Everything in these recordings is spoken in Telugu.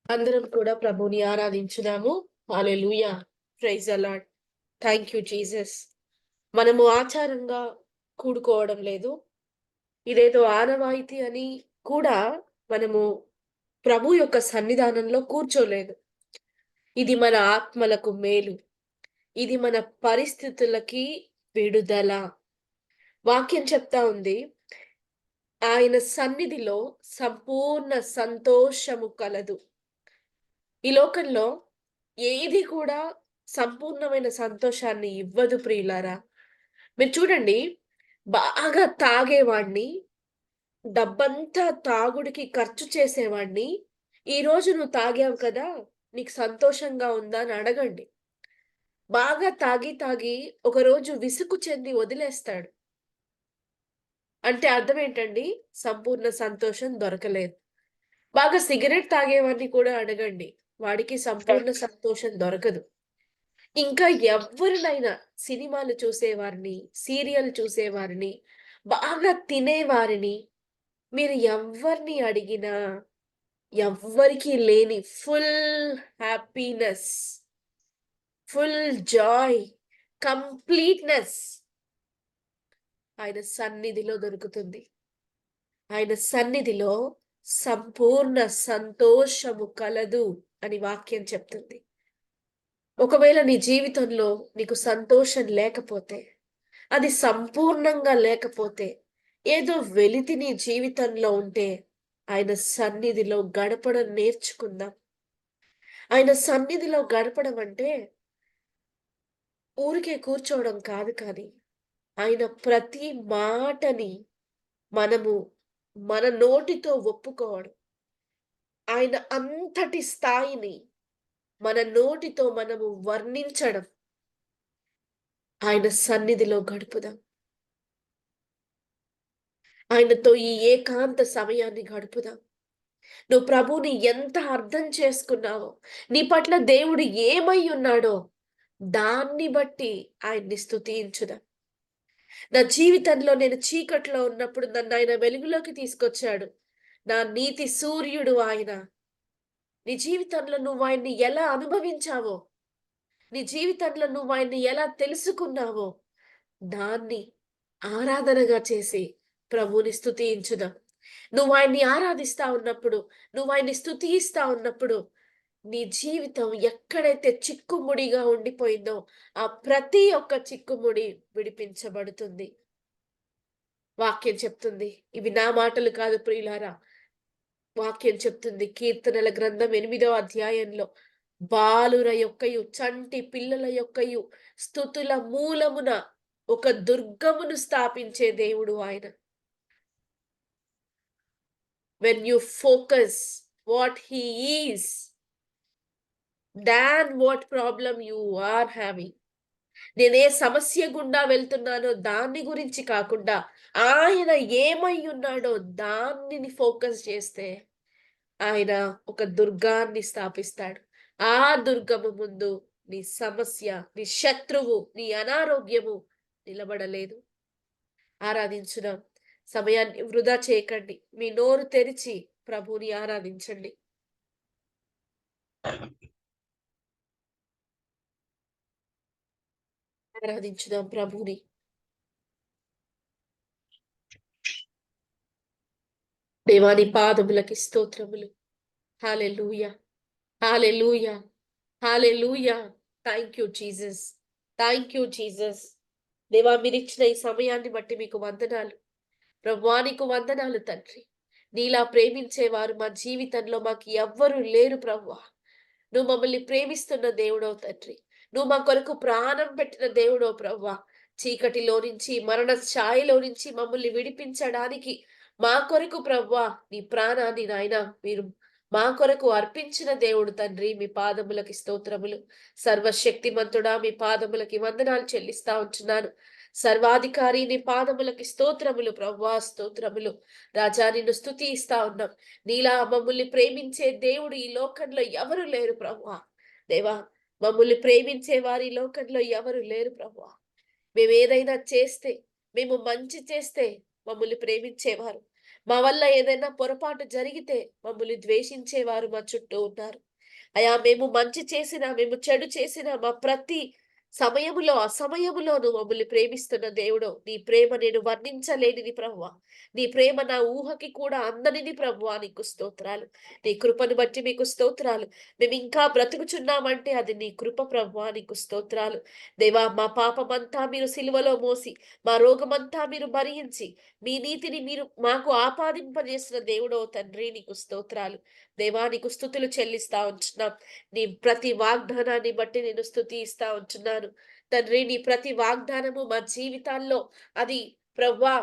అందరం కూడా ప్రభుని ఆరాధించుదాము. Hallelujah. Praise the Lord. Thank you Jesus. మనము ఆచారంగా కూడుకోవడం లేదు. ఇదేదో ఆనవాయితీ అని కూడా మనము ప్రభు యొక్క సన్నిధానంలో కూర్చోలేదు. ఇది మన ఆత్మలకు మేలు. ఇది మన పరిస్థితులకి విడుదల. వాక్యం చెప్తా ఉంది. ఆయన సన్నిధిలో సంపూర్ణ సంతోషము కలదు. ఈ లోకంలో ఏది కూడా సంపూర్ణమైన సంతోషాన్ని ఇవ్వదు ప్రియులారా. మీరు చూడండి, బాగా తాగేవాడిని, డబ్బంతా తాగుడికి ఖర్చు చేసేవాడిని, "ఈరోజు నువ్వు తాగావు కదా! నీకు సంతోషంగా ఉందా?" అని అడగండి. బాగా తాగి తాగి ఒకరోజు విసుగు చెంది వదిలేస్తాడు. అంటే అర్థం ఏంటండి? సంపూర్ణ సంతోషం దొరకలేదు. బాగా సిగరెట్ తాగేవాడిని కూడా అడగండి. వాడికి సంపూర్ణ సంతోషం దొరకదు. ఇంకా ఎవ్వరినైనా సినిమాలు చూసేవారిని, సీరియల్ చూసేవారిని, బాగా తినేవారిని మీరు ఎవ్వరిని అడిగినా ఎవ్వరికీ లేని full happiness, full Joy, completeness ఆయన సన్నిధిలో దొరుకుతుంది. ఆయన సన్నిధిలో సంపూర్ణ సంతోషము కలదు అని వాక్యం చెప్తుంది. ఒకవేళ నీ జీవితంలో నీకు సంతోషం లేకపోతే, అది సంపూర్ణంగా లేకపోతే, ఏదో వెలితి నీ జీవితంలో ఉంటే, ఆయన సన్నిధిలో గడపడం నేర్చుకుందాం. ఆయన సన్నిధిలో గడపడం అంటే, ఊరికే కూర్చోవడం కాదు కానీ, ఆయన ప్రతి మాటని మనము మన నోటితో ఒప్పుకోవడం. ఆయన అంతటి స్థాయిని మన నోటితో మనము వర్ణించడం. ఆయన సన్నిధిలో గడుపుదాం. ఆయనతో ఈ ఏకాంత సమయాన్ని గడుపుదాం. నువ్వు ప్రభువుని ఎంత అర్థం చేసుకున్నావో, నీ పట్ల దేవుడు ఏమై ఉన్నాడో, దాన్ని బట్టి ఆయన్ని స్తుతించుదాం. నా జీవితంలో నేను చీకట్లో ఉన్నప్పుడు నన్నాయన వెలుగులోకి తీసుకొచ్చాడు. నా నీతి సూర్యుడు ఆయన. నీ జీవితంలో నువ్వు ఆయన్ని ఎలా అనుభవించావో, నీ జీవితంలో నువ్వు ఆయన్ని ఎలా తెలుసుకున్నావో, దాన్ని ఆరాధనగా చేసి ప్రభువుని స్తుతించుదాం. నువ్వు ఆయన్ని ఆరాధిస్తా ఉన్నప్పుడు, నువ్వు ఆయన్ని స్తుతిస్తా ఉన్నప్పుడు, నీ జీవితం ఎక్కడైతే చిక్కుముడిగా ఉండిపోయిందో, ఆ ప్రతి ఒక్క చిక్కుముడి విడిపించబడుతుంది. వాక్యం చెప్తుంది. ఇవి నా మాటలు కాదు ప్రియులారా. వాక్యం చెప్తుంది. కీర్తనల గ్రంథం 8వ అధ్యాయంలో, బాలుర యొక్కయు, చంటి పిల్లల యొక్కయు స్తుతుల మూలమున ఒక దుర్గమును స్థాపించే దేవుడు ఆయన. When you focus what he is than what problem you are having. నేనే సమస్య గుండా వెళ్తున్నానో దాన్ని గురించి కాకుండా, ఆయన ఏమై ఉన్నాడో దానిని ఫోకస్ చేస్తే, ఆయన ఒక దుర్గాన్ని స్థాపిస్తాడు. ఆ దుర్గము ముందు నీ సమస్య, నీ శత్రువు, నీ అనారోగ్యము నిలబడలేదు. ఆరాధించుదాం. సమయాన్ని వృధా చేయకండి. మీ నోరు తెరిచి ప్రభువుని ఆరాధించండి. ఆరాధించుదాం ప్రభువుని. దేవాని పాదములకి స్తోత్రములు. Hallelujah! Hallelujah! Hallelujah! Thank you Jesus. Thank you Jesus. దేవా మీరిచ్చిన ఈ సమయాన్ని బట్టి మీకు వందనాలు. ప్రభువా నీకు వందనాలు తండ్రి. నీలా ప్రేమించేవారు మా జీవితంలో మాకు ఎవ్వరు లేరు ప్రభువా. నువ్వు మమ్మల్ని ప్రేమిస్తున్న దేవుడవు తండ్రి. నువ్వు మా కొరకు ప్రాణం పెట్టిన దేవుడవు ప్రభువా. చీకటిలో నుంచి, మరణ ఛాయలో నుంచి మమ్మల్ని విడిపించడానికి మా కొరకు ప్రభువా నీ ప్రాణాన్ని నాయనా మీరు మా కొరకు అర్పించిన దేవుడు తండ్రి. మీ పాదములకి స్తోత్రములు. సర్వశక్తిమంతుడా మీ పాదములకి వందనాలు చెల్లిస్తా ఉంటున్నాను. సర్వాధికారి నీ పాదములకి స్తోత్రములు ప్రభువా స్తోత్రములు. రాజా నిన్ను స్తుతిస్తా ఉన్నాం. నీలా మమ్మల్ని ప్రేమించే దేవుడు ఈ లోకంలో ఎవరు లేరు ప్రభువా. దేవా మమ్మల్ని ప్రేమించే వారు ఈ లోకంలో ఎవరు లేరు ప్రభువా. మేమేదైనా చేస్తే, మేము మంచి చేస్తే మమ్మల్ని ప్రేమించేవారు. మా వల్ల ఏదైనా పొరపాటు జరిగితే మమ్మల్ని ద్వేషించేవారు మా చుట్టూ ఉన్నారు. అయా మేము మంచి చేసినా, మేము చెడు చేసినా మా ప్రతి సమయములో, అసమయములోను మమ్మల్ని ప్రేమిస్తున్న దేవుడవు. నీ ప్రేమ నేను వర్ణించలేనిది ప్రభువా. నీ ప్రేమ నా ఊహకి కూడా అందనిది ప్రభువా, నీకు స్తోత్రాలు. నీ కృపను బట్టి మీకు స్తోత్రాలు. మేమింకా బ్రతుకుచున్నామంటే అది నీ కృప ప్రభువా, నీకు స్తోత్రాలు. దేవా, మా పాపమంతా మీరు సిలువలో మోసి, మా రోగమంతా మీరు భరించి, మీ నీతిని మీరు మాకు ఆపాదింపజేసిన దేవుడవు తండ్రి, నీకు స్తోత్రాలు. దేవా, నీకు స్తుతులు చెల్లిస్తా ఉంచున్నాం. నీ ప్రతి వాగ్దానాన్ని బట్టి నేను స్తుతిస్తా ఉంచున్నాను. తండ్రి, నీ ప్రతి వాగ్దానము మా జీవితాల్లో అది ప్రవ్వా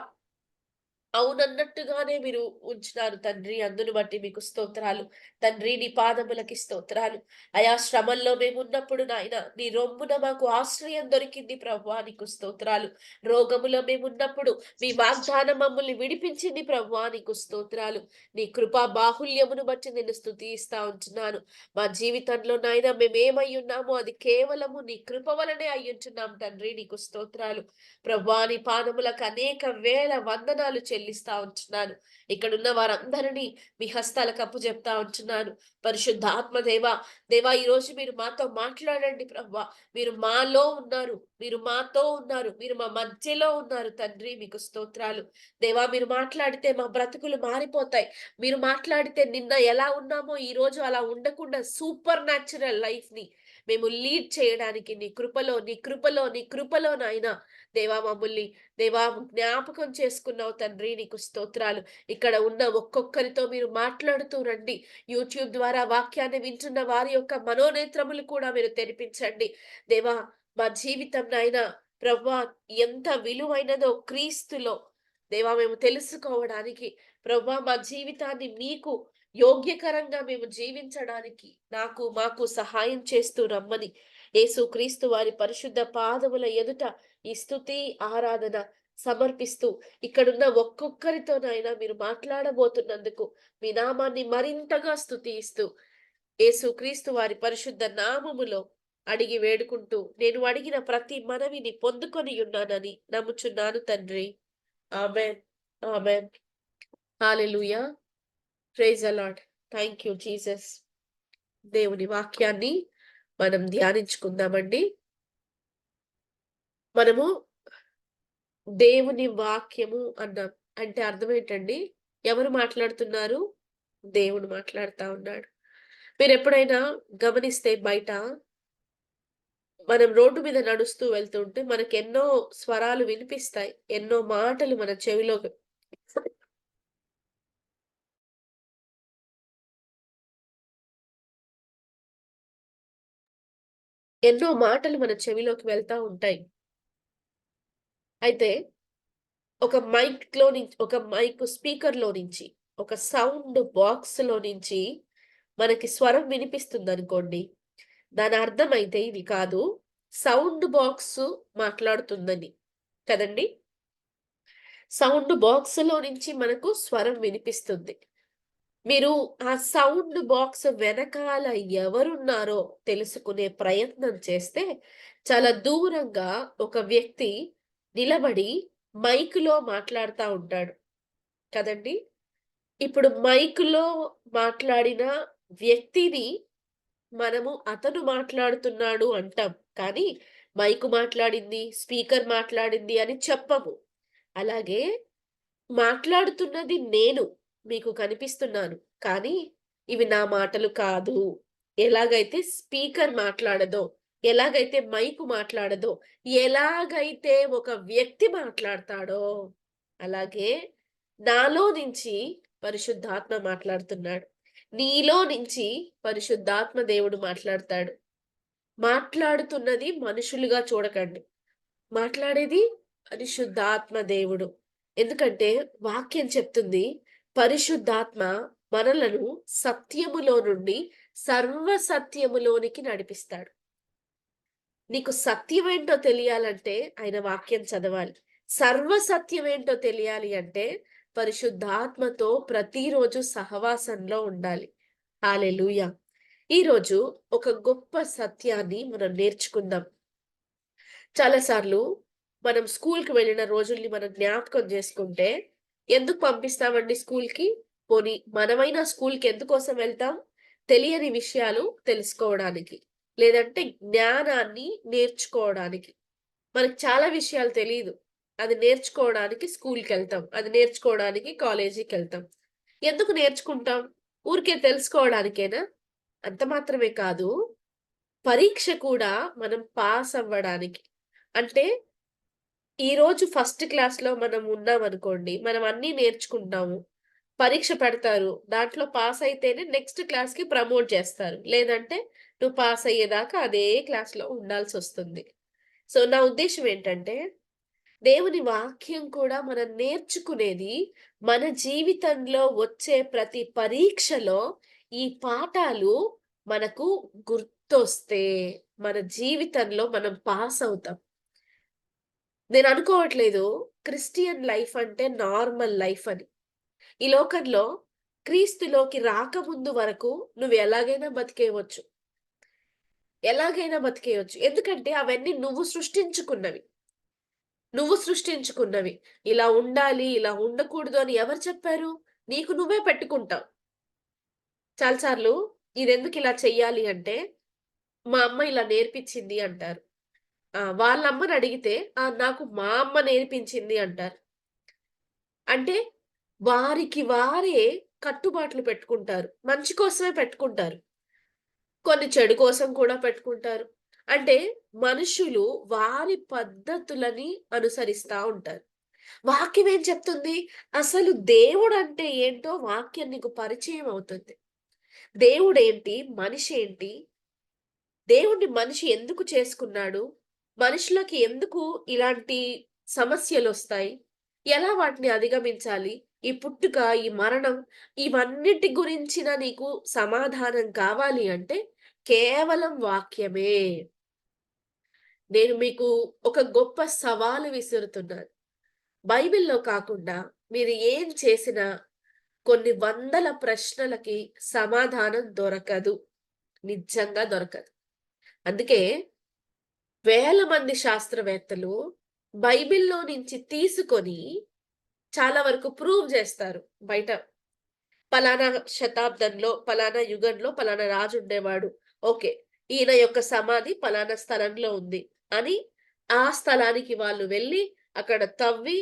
అవునన్నట్టుగానే మీరు ఉంచినారు తండ్రి. అందును బట్టి మీకు స్తోత్రాలు. తండ్రి, నీ పాదములకి స్తోత్రాలు. అయా శ్రమల్లో మేమున్నప్పుడు నాయన నీ రొమ్మున మాకు ఆశ్రయం దొరికింది ప్రభువా, నీకు స్తోత్రాలు. రోగములో మేమున్నప్పుడు మీ వాగ్దానం మమ్మల్ని విడిపించింది ప్రభువా, నీకు స్తోత్రాలు. నీ కృపా బాహుల్యమును బట్టి నేను స్తుతిస్తా ఉంచున్నాను. మా జీవితంలో నాయన మేమేమై ఉన్నామో అది కేవలము నీ కృప వలనే అయ్యుంచున్నాం తండ్రి, నీకు స్తోత్రాలు. ప్రభువా, నీ పాదములకు అనేక వేల వందనాలు చెల్లిస్తా ఉంచున్నాను. ఇక్కడున్న వారందరినీ మీ హస్తాలకు అప్పజెప్తా ఉంచున్నాను. పరిశుద్ధాత్మ దేవా, దేవా, ఈరోజు మీరు మాతో మాట్లాడండి ప్రభువా. మీరు మాలో ఉన్నారు. మీరు మాతో ఉన్నారు. మీరు మా మధ్యలో ఉన్నారు తండ్రి, మీకు స్తోత్రాలు. దేవా, మీరు మాట్లాడితే మా బ్రతుకులు మారిపోతాయి. మీరు మాట్లాడితే నిన్న ఎలా ఉన్నామో ఈ రోజు అలా ఉండకుండా సూపర్ న్యాచురల్ లైఫ్‌ని మేము లీడ్ చేయడానికి నీ కృపలో, నీ కృపలో, నీ కృపలో నాయనా దేవా మమ్ముల్ని దేవా జ్ఞాపకం చేసుకున్నావు తండ్రి, నీకు స్తోత్రాలు. ఇక్కడ ఉన్న ఒక్కొక్కరితో మీరు మాట్లాడుతూ రండి. యూట్యూబ్ ద్వారా వాక్యాన్ని వింటున్న వారి యొక్క మనోనేత్రములు కూడా మీరు తెరిపించండి. దేవా, మా జీవితం నాయనా ప్రభువా ఎంత విలువైనదో క్రీస్తులో దేవా మేము తెలుసుకోవడానికి, ప్రభువా మా జీవితాన్ని మీకు యోగ్యకరంగా మేము జీవించడానికి మాకు సహాయం చేస్తూ రమ్మని యేసుక్రీస్తు వారి పరిశుద్ధ పాదముల ఎదుట ఈ స్తుతి ఆరాధన సమర్పిస్తూ ఇక్కడున్న ఒక్కొక్కరితోనైనా మీరు మాట్లాడబోతున్నందుకు మీ నామాన్ని మరింతగా స్తుతిస్తూ యేసుక్రీస్తు వారి పరిశుద్ధ నామములో అడిగి వేడుకుంటూ నేను అడిగిన ప్రతి మనవిని పొందుకొని ఉన్నానని నమ్ముచున్నాను తండ్రి. ఆమేన్. ఆమేన్. హల్లెలూయా. Praise the Lord. Thank you Jesus. దేవుని వాక్యాన్ని మనం ధ్యానించుకుందామండి. మనము దేవుని వాక్యము అన్నాం. అంటే అర్థం ఏంటండి? ఎవరు మాట్లాడుతున్నారు? దేవుడు మాట్లాడుతా ఉన్నాడు. మీరెప్పుడైనా గమనిస్తే బయట మనం రోడ్డు మీద నడుస్తూ వెళ్తుంటే మనకెన్నో స్వరాలు వినిపిస్తాయి. ఎన్నో మాటలు మన చెవిలోకి ఎన్నో మాటలు మన చెవిలోకి వెళ్తా ఉంటాయి. అయితే ఒక మైక్ స్పీకర్‌లో నుంచి, ఒక సౌండ్ బాక్స్‌లో నుంచి మనకి స్వరం వినిపిస్తుందనుకోండి. దాని అర్థమైతే ఇది కాదు. సౌండ్ బాక్సు మాట్లాడుతుందని. కదండీ! సౌండ్ బాక్స్‌లో నుంచి మనకు స్వరం వినిపిస్తుంది. మీరు ఆ సౌండ్ బాక్స్ వెనకాల ఎవరున్నారో తెలుసుకునే ప్రయత్నం చేస్తే, చాలా దూరంగా ఒక వ్యక్తి నిలబడి మైక్‌లో మాట్లాడుతా ఉంటాడు. కదండీ! ఇప్పుడు మైక్‌లో మాట్లాడిన వ్యక్తిని మనము అతను మాట్లాడుతున్నాడు అంటాం. కానీ మైకు మాట్లాడింది, స్పీకర్ మాట్లాడింది అని చెప్పము. అలాగే మాట్లాడుతున్నది నేను. మీకు కనిపిస్తున్నాను. కానీ ఇవి నా మాటలు కాదు. ఎలాగైతే స్పీకర్ మాట్లాడదో, ఎలాగైతే మైకు మాట్లాడదో, ఎలాగైతే ఒక వ్యక్తి మాట్లాడతాడో, అలాగే నాలో నుంచి పరిశుద్ధాత్మ మాట్లాడుతున్నాడు. నీలో నుంచి పరిశుద్ధాత్మ దేవుడు మాట్లాడతాడు. మాట్లాడుతున్నది మనుషులుగా చూడకండి. మాట్లాడేది పరిశుద్ధాత్మ దేవుడు. ఎందుకంటే వాక్యం చెప్తుంది, పరిశుద్ధాత్మ మనలను సత్యములో నుండి సర్వ సత్యములోనికి నడిపిస్తాడు. నీకు సత్యమేంటో తెలియాలంటే ఆయన వాక్యం చదవాలి. సర్వ సత్యమేంటో తెలియాలి అంటే పరిశుద్ధాత్మతో ప్రతిరోజు సహవాసంలో ఉండాలి. హల్లెలూయా! ఈరోజు ఒక గొప్ప సత్యాన్ని మనం నేర్చుకుందాం. చాలా సార్లు మనం స్కూల్‌కి వెళ్ళిన రోజుల్ని మనం జ్ఞాపకం చేసుకుంటే, ఎందుకు పంపిస్తామండి స్కూల్‌కి? పోనీ మనమైనా స్కూల్‌కి ఎందుకోసం వెళ్తాం? తెలియని విషయాలు తెలుసుకోవడానికి. లేదంటే జ్ఞానాన్ని నేర్చుకోవడానికి. మనకు చాలా విషయాలు తెలీదు. అది నేర్చుకోవడానికి స్కూల్‌కెళ్తాం. అది నేర్చుకోవడానికి కాలేజీకెళ్తాం. ఎందుకు నేర్చుకుంటాం? ఊరికే తెలుసుకోవడానికేనా? అంత మాత్రమే కాదు. పరీక్ష కూడా మనం పాస్ అవ్వడానికి. అంటే ఈరోజు ఫస్ట్ క్లాస్‌లో మనం ఉన్నామనుకోండి. మనం అన్నీ నేర్చుకుంటాము. పరీక్ష పెడతారు. దాంట్లో పాస్ అయితేనే నెక్స్ట్ క్లాస్‌కి ప్రమోట్ చేస్తారు. లేదంటే నువ్వు పాస్ అయ్యేదాకా అదే క్లాస్‌లో ఉండాల్సొస్తుంది. సో, నా ఉద్దేశ్యం ఏంటంటే, దేవుని వాక్యం కూడా మనం నేర్చుకునేది మన జీవితంలో వచ్చే ప్రతి పరీక్షలో ఈ పాఠాలు మనకు గుర్తొస్తే మన జీవితంలో మనం పాస్ అవుతాం. నేను అనుకోవట్లేదు క్రిస్టియన్ లైఫ్ అంటే నార్మల్ లైఫ్ అని. ఈ లోకంలో క్రీస్తులోకి రాకముందు వరకు నువ్వు ఎలాగైనా బతికేయవచ్చు. ఎలాగైనా బతికేయొచ్చు. ఎందుకంటే అవన్నీ నువ్వు సృష్టించుకున్నవి. నువ్వు సృష్టించుకున్నవి. ఇలా ఉండాలి, ఇలా ఉండకూడదు అని ఎవరు చెప్పారు? నీకు నువ్వే పెట్టుకుంటావు. చాలా సార్లు ఇదెందుకిలా చెయ్యాలి అంటే, మా అమ్మ ఇలా నేర్పించింది అంటారు. వాళ్ళ అమ్మనడిగితే, నాకు మా అమ్మ నేర్పించింది అంటారు. అంటే వారికి వారే కట్టుబాట్లు పెట్టుకుంటారు. మంచి కోసమే పెట్టుకుంటారు. కొన్ని చెడు కోసం కూడా పెట్టుకుంటారు. అంటే మనుషులు వారి పద్ధతులని అనుసరిస్తా ఉంటారు. వాక్యం ఏం చెప్తుంది? అసలు దేవుడంటే ఏంటో వాక్యం నీకు పరిచయం అవుతుంది. దేవుడేంటి? మనిషేంటి? దేవుడిని మనిషి ఎందుకు చేసుకున్నాడు? మనిషిలోకి ఎందుకు ఇలాంటి సమస్యలొస్తాయి? ఎలా వాటిని అధిగమించాలి? ఈ పుట్టుక, ఈ మరణం ఇవన్నిటి గురించిన నీకు సమాధానం కావాలి అంటే కేవలం వాక్యమే. నేను మీకు ఒక గొప్ప సవాలు విసురుతున్నాను. బైబిల్‌లో కాకుండా మీరు ఏం చేసినా కొన్ని వందల ప్రశ్నలకి సమాధానం దొరకదు. నిజంగా దొరకదు. అందుకే వేల మంది శాస్త్రవేత్తలు బైబిల్‌లో నుంచి తీసుకొని చాలా వరకు ప్రూవ్ జేస్తారు బయట. పలానా శతాబ్దంలో, పలానా యుగంలో పలానా రాజుండేవాడు. ఓకే. ఈయన యొక్క సమాధి పలానా స్థలంలో ఉంది అని ఆ స్థలానికి వాళ్ళు వెళ్లి అక్కడ తవ్వి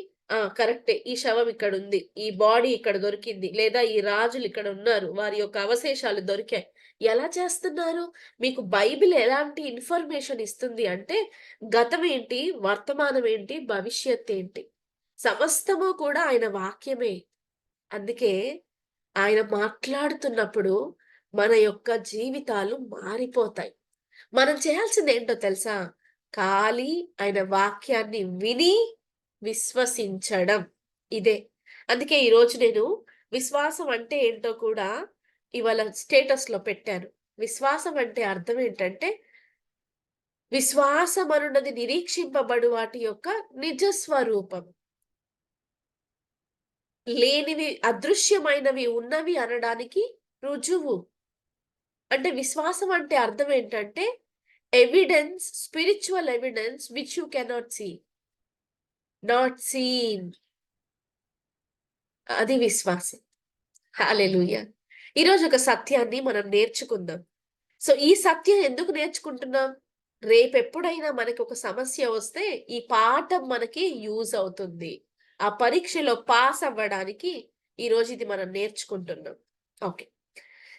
కరెక్టే. ఈ శవం ఇక్కడుంది. ఈ బాడీ ఇక్కడ దొరికింది. లేదా ఈ రాజులు ఇక్కడ ఉన్నారు. వారి యొక్క అవశేషాలు దొరికాయి. ఎలా చేస్తున్నారు? మీకు బైబిల్ ఎలాంటి ఇన్ఫర్మేషన్ ఇస్తుంది అంటే గతం ఏంటి? వర్తమానం ఏంటి? భవిష్యత్తు ఏంటి? సమస్తము కూడా ఆయన వాక్యమే. అందుకే ఆయన మాట్లాడుతున్నప్పుడు మన యొక్క జీవితాలు మారిపోతాయి. మనం చేయాల్సిందేంటో తెలుసా? ఖాళీ ఆయన వాక్యాన్ని విని విశ్వసించడం. ఇదే. అందుకే ఈరోజు నేను విశ్వాసం అంటే ఏంటో కూడా ఇవాళ స్టేటస్‌లో పెట్టాను. విశ్వాసం అంటే అర్థం ఏంటంటే, విశ్వాసమనున్నది నిరీక్షింపబడు వాటి యొక్క నిజ స్వరూపం. లేనివి అదృశ్యమైనవి ఉన్నవి అనడానికి రుజువు. అంటే విశ్వాసం అంటే అర్థం ఏంటంటే, evidence, spiritual evidence which you cannot see. Not seen. అది విశ్వాసం. హల్లెలూయా! ఈరోజు ఒక సత్యాన్ని మనం నేర్చుకుందాం. సో, ఈ సత్యం ఎందుకు నేర్చుకుంటున్నాం? రేపెప్పుడైనా మనకొక సమస్య వస్తే, ఈ పాఠం మనకి యూజ్ అవుతుంది. ఆ పరీక్షలో పాస్ అవ్వడానికి ఈరోజు ఇది మనం నేర్చుకుంటున్నాం. ఓకే.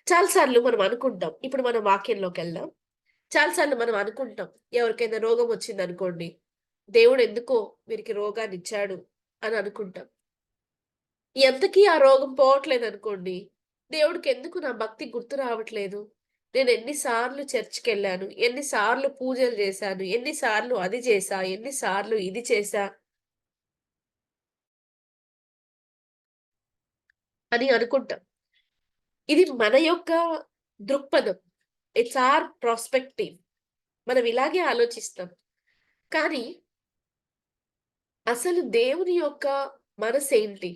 చాలా సార్లు మనం అనుకుంటాం. ఇప్పుడు మనం వాక్యంలోకెళ్దాం. చాలా సార్లు మనం అనుకుంటాం. ఎవరికైనా రోగం వచ్చిందనుకోండి, దేవుడెందుకో వీరికి రోగాన్నిచ్చాడు అని అనుకుంటాం. ఎంతకీ ఆ రోగం పోవట్లేదనుకోండి, దేవుడికెందుకు నా భక్తి గుర్తు రావట్లేదు? నేనెన్ని సార్లు చర్చ్‌కెళ్ళాను, ఎన్ని సార్లు పూజలు జేశాను, ఎన్ని సార్లు అది చేశా, ఎన్ని సార్లు ఇది చేశా అని అనుకుంటాం. ఇది మన యొక్క దృక్పథం. It's our prospective. మనం ఇలాగే ఆలోచిస్తాం. కానీ అసలు దేవుని యొక్క మనసేంటి?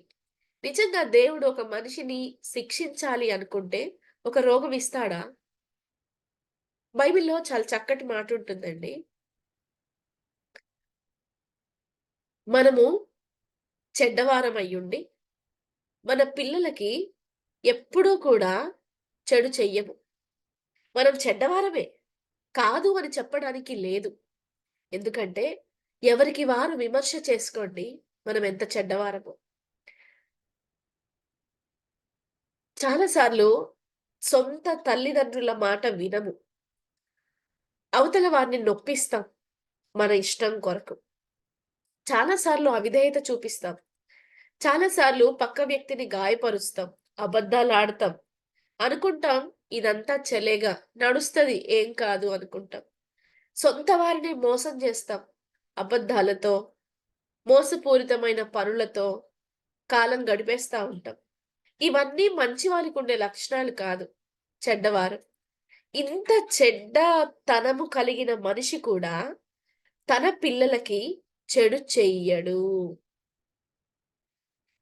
నిజంగా దేవుడు ఒక మనిషిని శిక్షించాలి అనుకుంటే ఒక రోగం ఇస్తాడా? బైబిల్‌లో చాలా చక్కటి మాటుంటుందండి. మనము చెడ్డవారమయ్యుండి, మన పిల్లలకి ఎప్పుడూ కూడా చెడు చెయ్యము. మనం చెడ్డవారమే. కాదు అని చెప్పడానికి లేదు. ఎందుకంటే ఎవరికి వారు విమర్శ చేసుకోండి. మనం ఎంత చెడ్డవారమో. చాలా సార్లు సొంత తల్లిదండ్రుల మాట వినము. అవతల వారిని నొప్పిస్తాం మన ఇష్టం కొరకు. చాలా సార్లు అవిధేయత చూపిస్తాం. చాలా సార్లు పక్క వ్యక్తిని గాయపరుస్తాం. అబద్ధాలాడతాం. అనుకుంటాం ఇదంతా చెలేగా నడుస్తది ఏం కాదు అనుకుంటాం. సొంత వారిని మోసం చేస్తాం. అబద్ధాలతో, మోసపూరితమైన పనులతో కాలం గడిపేస్తా ఉంటాం. ఇవన్నీ మంచి వారికుండే లక్షణాలు కాదు. చెడ్డవారు. ఇంత చెడ్డతనము కలిగిన మనిషి కూడా తన పిల్లలకి చెడు చెయ్యడు.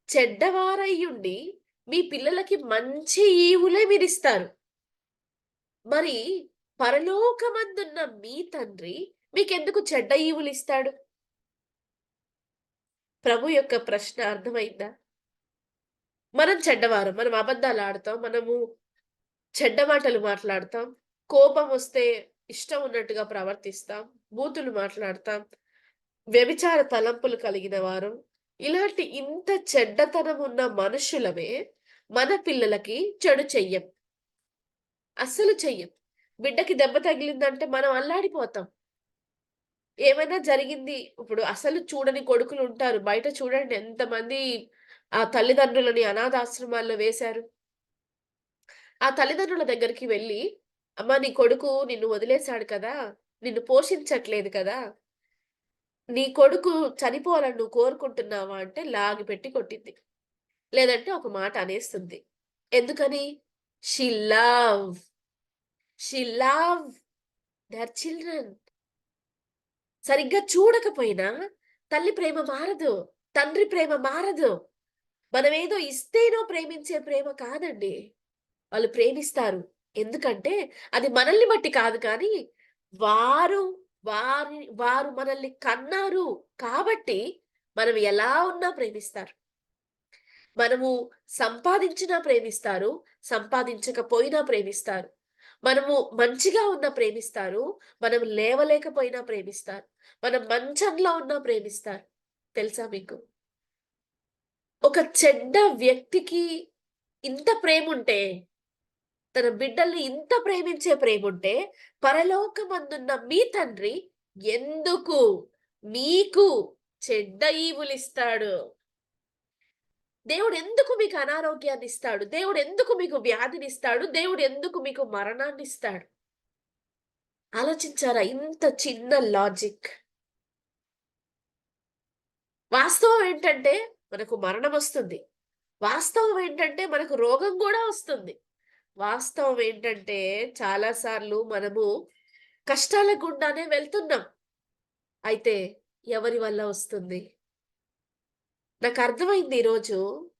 చెడ్డవారయ్యుండి మీ పిల్లలకి మంచి ఈవులే మీరిస్తారు. మరి పరలోకమందున్న మీ తండ్రి మీకెందుకు చెడ్డ ఈవులిస్తాడు? ప్రభు యొక్క ప్రశ్న అర్థమైందా? మనం చెడ్డవారం. మనం అబద్ధాలాడతాం. మనము చెడ్డ మాటలు మాట్లాడతాం. కోపమొస్తే ఇష్టం ఉన్నట్టుగా ప్రవర్తిస్తాం. బూతులు మాట్లాడతాం. వ్యభిచార తలంపులు కలిగిన వారం. ఇలాంటి ఇంత చెడ్డతనం ఉన్న మనుషులమే మన పిల్లలకి చెడు చెయ్యం. అస్సలు చెయ్యం. బిడ్డకి దెబ్బ తగిలిందంటే మనం అల్లాడిపోతాం. ఏమైనా జరిగింది ఇప్పుడు అసలు చూడని కొడుకులుంటారు. బయట చూడండి ఎంతమంది ఆ తల్లిదండ్రులని అనాథాశ్రమాల్లో వేశారు. ఆ తల్లిదండ్రుల దగ్గరికి వెళ్లి, "అమ్మా! నీ కొడుకు నిన్ను వదిలేసాడు కదా! నిన్ను పోషించట్లేదు కదా! నీ కొడుకు చనిపోవాలని నువ్వు కోరుకుంటున్నావా?" అంటే లాగిపెట్టి కొట్టిద్ది. లేదంటే ఒక మాట అనేస్తుంది. ఎందుకని? She love. She love their children. సరిగ్గా చూడకపోయినా తల్లి ప్రేమ మారదు. తండ్రి ప్రేమ మారదు. మనమేదో ఇస్తేనో ప్రేమించే ప్రేమ కాదండి. వాళ్ళు ప్రేమిస్తారు. ఎందుకంటే అది మనల్ని బట్టి కాదు కానీ, వారు వారు మనల్ని కన్నారు కాబట్టి మనం ఎలా ఉన్నా ప్రేమిస్తారు. మనము సంపాదించినా ప్రేమిస్తారు. సంపాదించకపోయినా ప్రేమిస్తారు. మనము మంచిగా ఉన్నా ప్రేమిస్తారు. మనం లేవలేకపోయినా ప్రేమిస్తారు. మనం మంచంలో ఉన్నా ప్రేమిస్తారు. తెలుసా మీకు? ఒక చెడ్డ వ్యక్తికి ఇంత ప్రేముంటే, తన బిడ్డల్ని ఇంత ప్రేమించే ప్రేముంటే, పరలోకమందున్న మీ తండ్రి ఎందుకు మీకు చెడ్డ ఈవులిస్తాడు? దేవుడెందుకు మీకు అనారోగ్యాన్నిస్తాడు? దేవుడెందుకు మీకు వ్యాధినిస్తాడు? దేవుడెందుకు మీకు మరణాన్నిస్తాడు? ఆలోచించారా? ఇంత చిన్న లాజిక్. వాస్తవం ఏంటంటే మనకు మరణమొస్తుంది. వాస్తవం ఏంటంటే మనకు రోగం గూడా వస్తుంది. వాస్తవం ఏంటంటే చాలా సార్లు మనము కష్టాల గుండానే వెళ్తున్నాం. అయితే ఎవరి వల్ల వస్తుంది? నాకర్థమైంది ఈరోజు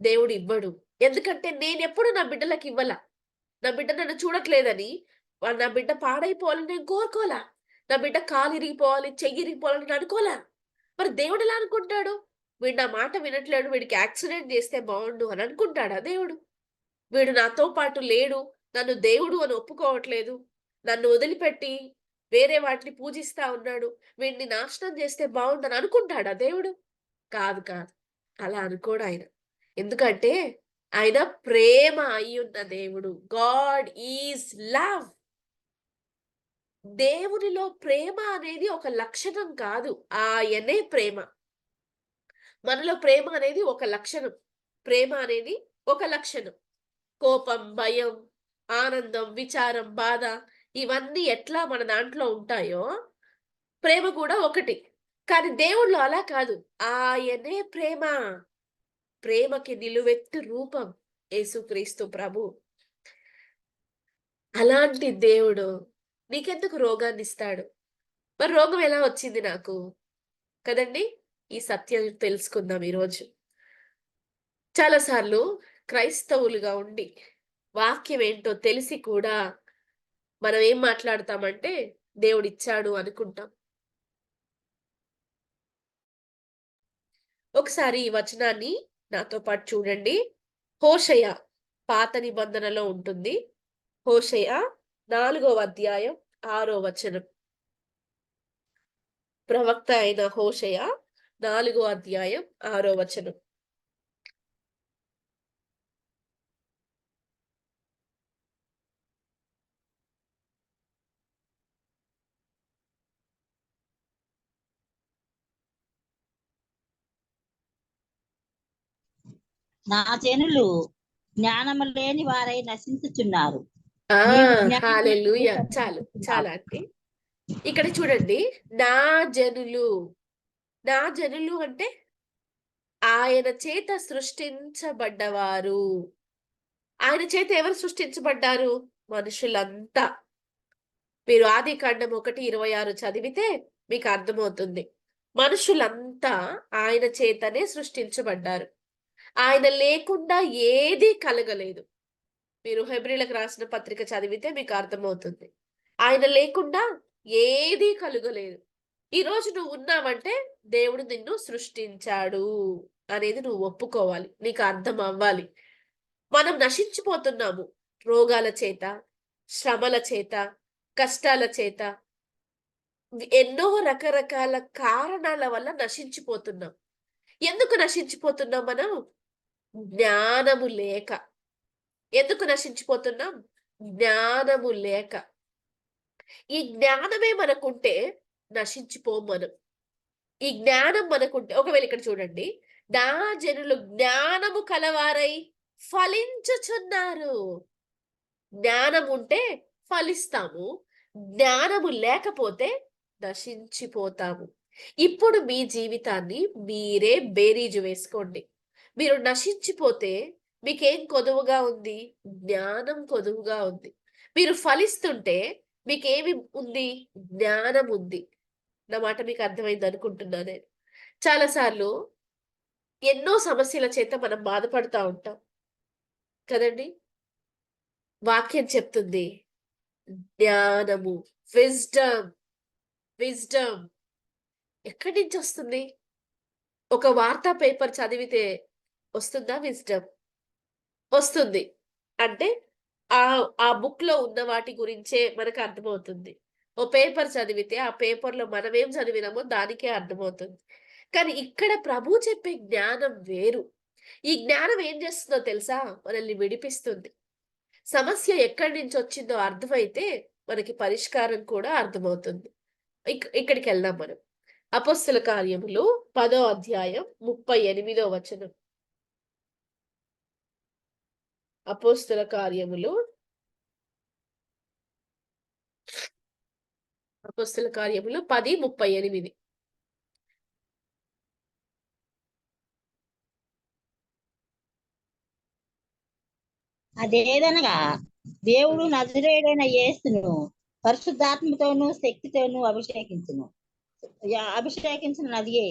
దేవుడివ్వడు. ఎందుకంటే నేనెప్పుడు నా బిడ్డలకివ్వల. నా బిడ్డ నన్ను చూడట్లేదని, నా బిడ్డ పాడైపోవాలని నేను కోరుకోలా. నా బిడ్డ కాలు ఇరిగిపోవాలి, చెయ్యి ఇరిగిపోవాలని నేను అనుకోలా. మరి దేవుడెలా అనుకుంటాడు? వీడు నా మాట వినట్లేడు, వీడికి యాక్సిడెంట్ చేస్తే బావుండు అని అనుకుంటాడా దేవుడు? వీడు నాతో పాటు లేడు, నన్ను దేవుడు అని ఒప్పుకోవట్లేదు, నన్ను వదిలిపెట్టి వేరే వాటిని పూజిస్తా ఉన్నాడు, వీడిని నాశనం చేస్తే బావుండని అనుకుంటాడా దేవుడు? కాదు. కాదు. అలా అనుకోడాయన. ఎందుకంటే ఆయన ప్రేమ అయ్యున్న దేవుడు. God is love. దేవునిలో ప్రేమ అనేది ఒక లక్షణం కాదు. ఆయనే ప్రేమ. మనలో ప్రేమ అనేది ఒక లక్షణం. ప్రేమ అనేది ఒక లక్షణం. కోపం, భయం, ఆనందం, విచారం, బాధ ఇవన్నీ ఎట్లా మన దాంట్లో ఉంటాయో, ప్రేమ కూడా ఒకటి. కానీ దేవుడిలో అలా కాదు. ఆయనే ప్రేమ. ప్రేమకి నిలువెత్తు రూపం యేసుక్రీస్తు ప్రభు. అలాంటి దేవుడు నీకెందుకు రోగాన్నిస్తాడు? మరి రోగం ఎలా వచ్చింది నాకు? కదండీ! ఈ సత్యం తెలుసుకుందాం ఈరోజు. చాలా సార్లు క్రైస్తవులుగా ఉండి, వాక్యం ఏంటో తెలిసి కూడా మనం ఏం మాట్లాడతామంటే దేవుడిచ్చాడు అనుకుంటాం. ఒకసారి ఈ వచనాన్ని నాతో పాటు చూడండి. హోషేయ పాత నిబంధనలో ఉంటుంది. హోషేయ 4వ అధ్యాయం 6వ వచనం. ప్రవక్త అయిన హోషేయ 4వ అధ్యాయం 6వ వచనం. నా జనులు జ్ఞానము లేని వారై నశించుచున్నారు. ఆ! నీవు జ్ఞానం హల్లెలూయా! చాలు. చాలా అండి. ఇక్కడ చూడండి. నా జనులు. నా జనులు అంటే ఆయన చేత సృష్టించబడ్డవారు. ఆయన చేత ఎవరు సృష్టించబడ్డారు? మనుషులంతా. మీరు ఆదికాండం 1:26 చదివితే మీకు అర్థమవుతుంది. మనుషులంతా ఆయన చేతనే సృష్టించబడ్డారు. ఆయన లేకుండా ఏదీ కలగలేదు. మీరు హెబ్రీలకు రాసిన పత్రిక చదివితే మీకు అర్థమవుతుంది. ఆయన లేకుండా ఏదీ కలుగలేదు. ఈరోజు నువ్వు ఉన్నావంటే దేవుడు నిన్ను సృష్టించాడు అనేది నువ్వు ఒప్పుకోవాలి. నీకు అర్థం అవ్వాలి. మనం నశించిపోతున్నాము. రోగాల చేత, శ్రమల చేత, కష్టాల చేత, ఎన్నో రకరకాల కారణాల వల్ల నశించిపోతున్నాం. ఎందుకు నశించిపోతున్నాం మనం? జ్ఞానము లేక. ఎందుకు నశించిపోతున్నాం? జ్ఞానము లేక. ఈ జ్ఞానమే మనకుంటే నశించిపోం మనం. ఈ జ్ఞానం మనకుంటే ఒకవేళ ఇక్కడ చూడండి. నా జనులు జ్ఞానము కలవారై ఫలించుచున్నారు. జ్ఞానం ఉంటే ఫలిస్తాము. జ్ఞానము లేకపోతే నశించిపోతాము. ఇప్పుడు మీ జీవితాన్ని మీరే బేరీజు వేసుకోండి. మీరు నశించిపోతే మీకేం కొదువుగా ఉంది? జ్ఞానం కొదువుగా ఉంది. మీరు ఫలిస్తుంటే మీకేమి ఉంది? జ్ఞానం ఉంది. నా మాట మీకు అర్థమైంది అనుకుంటున్నా నేను. చాలా సార్లు ఎన్నో సమస్యల చేత మనం బాధపడతా ఉంటాం కదండి. వాక్యం చెప్తుంది జ్ఞానము, విజ్డమ్. విజ్డమ్ ఎక్కడి నుంచి వస్తుంది? ఒక వార్తా పేపర్ చదివితే వస్తుందా విజ్డమ్? వస్తుంది. అంటే ఆ బుక్‌లో ఉన్న వాటి గురించే మనకు అర్థమవుతుంది. ఓ పేపర్ చదివితే ఆ పేపర్‌లో మనమేం చదివినామో దానికే అర్థమవుతుంది. కానీ ఇక్కడ ప్రభువు చెప్పే జ్ఞానం వేరు. ఈ జ్ఞానం ఏం చేస్తుందో తెలుసా? మనల్ని విడిపిస్తుంది. సమస్య ఎక్కడి నుంచి వచ్చిందో అర్థమైతే మనకి పరిష్కారం కూడా అర్థమవుతుంది. ఇక్కడికెళ్దాం మనం. అపోస్తల కార్యములు 10వ అధ్యాయం 38వ వచనం. అపోస్తల కార్యములు 10:38. అదేదనగా దేవుడు నజరేయుడైన యేసును పరిశుద్ధాత్మతోనూ శక్తితోనూ అభిషేకించిన నదియే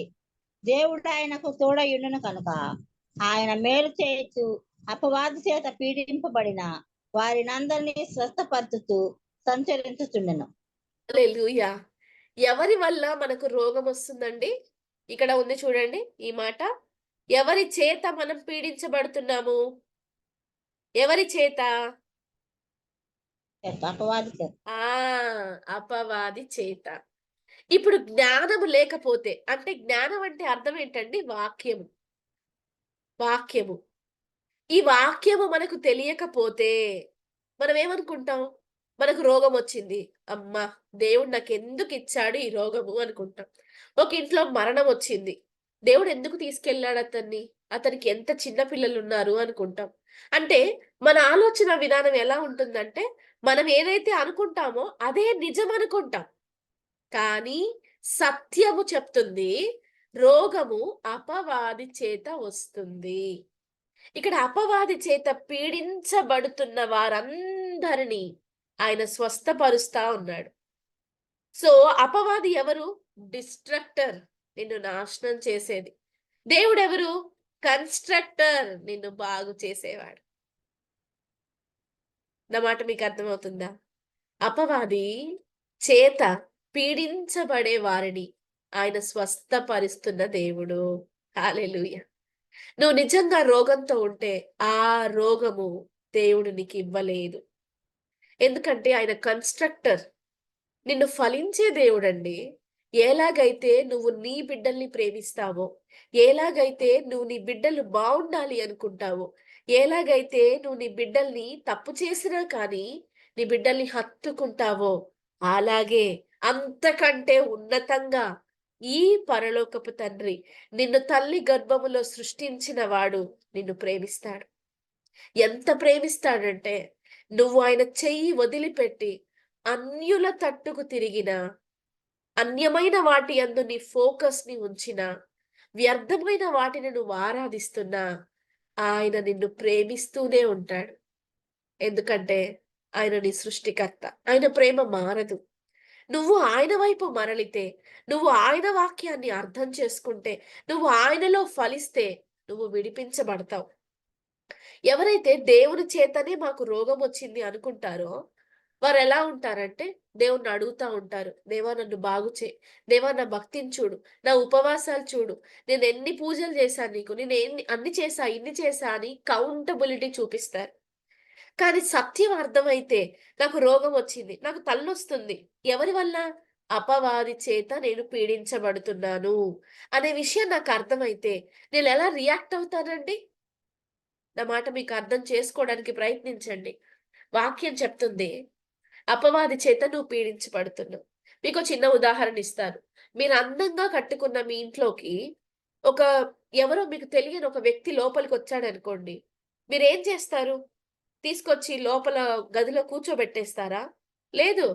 దేవుడు ఆయనకు తోడయుండును కనుక ఆయన మేలు చేయొచ్చు అపవాది చేత పీడింపబడిన వారినందరినీ స్వస్థపరచుతూ సంచరించుచుండెను. హల్లెలూయా! ఎవరి వల్ల మనకు రోగం వస్తుందండి? ఇక్కడ ఉంది చూడండి ఈ మాట. ఎవరి చేత మనం పీడించబడుతున్నాము? ఎవరి చేత? అపవాది చేత. అపవాది చేత. ఇప్పుడు జ్ఞానము లేకపోతే అంటే జ్ఞానం అంటే అర్థం ఏంటండి? వాక్యము. వాక్యము. ఈ వాక్యము మనకు తెలియకపోతే మనం ఏమనుకుంటాం? మనకు రోగం వచ్చింది. అమ్మా! దేవుడు నాకెందుకు ఇచ్చాడు ఈ రోగము అనుకుంటాం. ఒక ఇంట్లో మరణం వచ్చింది. దేవుడు ఎందుకు తీసుకెళ్ళాడు అతన్ని? అతనికి ఎంత చిన్న పిల్లలున్నారు అనుకుంటాం. అంటే మన ఆలోచన విధానం ఎలా ఉంటుందంటే మనం ఏదైతే అనుకుంటామో అదే నిజం అనుకుంటాం. కానీ సత్యము చెప్తుంది రోగము అపవాది చేత వస్తుంది. ఇక్కడ అపవాది చేత పీడించబడుతున్న వారందరినీ ఆయన స్వస్థపరుస్తా ఉన్నాడు. సో అపవాది ఎవరు? డిస్ట్రక్టర్, నిన్ను నాశనం చేసేది. దేవుడెవరు? కన్స్ట్రక్టర్, నిన్ను బాగు చేసేవాడు. నా మాట మీకు అర్థమవుతుందా? అపవాది చేత పీడించబడే వారిని ఆయన స్వస్థపరుస్తున్న దేవుడు. హల్లెలూయా! నువ్వు నిజంగా రోగంతో ఉంటే ఆ రోగము దేవుడు నీకు ఇవ్వలేదు. ఎందుకంటే ఆయన కన్‌స్ట్రక్టర్. నిన్ను ఫలించే దేవుడండి. ఎలాగైతే నువ్వు నీ బిడ్డల్ని ప్రేమిస్తావో, ఎలాగైతే నువ్వు నీ బిడ్డలు బావుండాలి అనుకుంటావో, ఎలాగైతే నువ్వు నీ బిడ్డల్ని తప్పు చేసినా కానీ, నీ బిడ్డల్ని హత్తుకుంటావో, అలాగే అంతకంటే ఉన్నతంగా ఈ పరలోకపు తండ్రి నిన్ను తల్లి గర్భములో సృష్టించిన వాడు నిన్ను ప్రేమిస్తాడు. ఎంత ప్రేమిస్తాడంటే, నువ్వు ఆయన చెయ్యి వదిలిపెట్టి అన్యుల తట్టుకు తిరిగినా, అన్యమైన వాటి యందు నీ ఫోకస్‌ని ఉంచినా, వ్యర్థమైన వాటిని నువ్వు ఆరాధిస్తున్నా, ఆయన నిన్ను ప్రేమిస్తూనే ఉంటాడు. ఎందుకంటే ఆయన నీ సృష్టికర్త. ఆయన ప్రేమ మారదు. నువ్వు ఆయన వైపు మరలితే, నువ్వు ఆయన వాక్యాన్ని అర్థం చేసుకుంటే, నువ్వు ఆయనలో ఫలిస్తే, నువ్వు విడిపించబడతావు. ఎవరైతే దేవుని చేతనే మాకు రోగమొచ్చింది అనుకుంటారో, వారెలా ఉంటారంటే, దేవుడిని అడుగుతా ఉంటారు. దేవా నన్ను బాగు చేయి. దేవా నా భక్తిని చూడు. నా ఉపవాసాలు చూడు. నేనెన్ని పూజలు చేశాను నీకు. అన్ని చేశా, ఇన్ని చేశా అని కౌంటబిలిటీ చూపిస్తారు. కానీ సత్యం అర్థమైతే, నాకు రోగమొచ్చింది. నాకు తలనొస్తుంది. ఎవరి వల్ల? అపవాది చేత నేను పీడించబడుతున్నాను అనే విషయం నాకు అర్థమైతే, నేనెలా రియాక్ట్ అవుతానండి? నా మాట మీకు అర్థం చేసుకోవడానికి ప్రయత్నించండి. వాక్యం చెప్తుంది, అపవాది చేత నువ్వు పీడించబడుతున్నావు. మీకో చిన్న ఉదాహరణ ఇస్తాను. మీరు అందంగా కట్టుకున్న మీ ఇంట్లోకి ఒక ఎవరో మీకు తెలియని ఒక వ్యక్తి లోపలికొచ్చాడనుకోండి. మీరేం చేస్తారు? తీసుకొచ్చి లోపల గదిలో కూర్చోబెట్టేస్తారా? లేదు.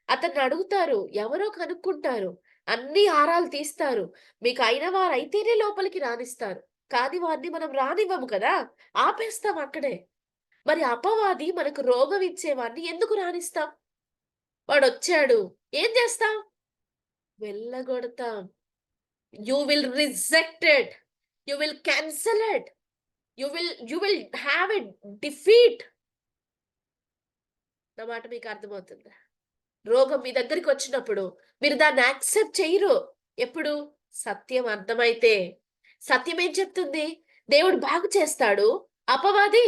అతన్ని అడుగుతారు. ఎవరో కనుక్కుంటారు. అన్ని ఆరాలు తీస్తారు. మీకు అయిన వారైతేనే లోపలికి రానిస్తారు. కానీ వారిని మనం రానివ్వము కదా! ఆపేస్తాం అక్కడే. మరి అపవాది మనకు రోగం ఇచ్చేవాడిని ఎందుకు రానిస్తాం? వాడొచ్చాడు. ఏం చేస్తాం? వెళ్ళగొడతాం. You will reject it. You will cancel it. You will have a defeat. నా మాట మీకు అర్థమవుతుందా? రోగం మీ దగ్గరికొచ్చినప్పుడు మీరు దాన్ని యాక్సెప్ట్ చెయ్యరు. ఎప్పుడు? సత్యం అర్థమైతే. సత్యం ఏం చెప్తుంది? దేవుడు బాగు చేస్తాడు. అపవాది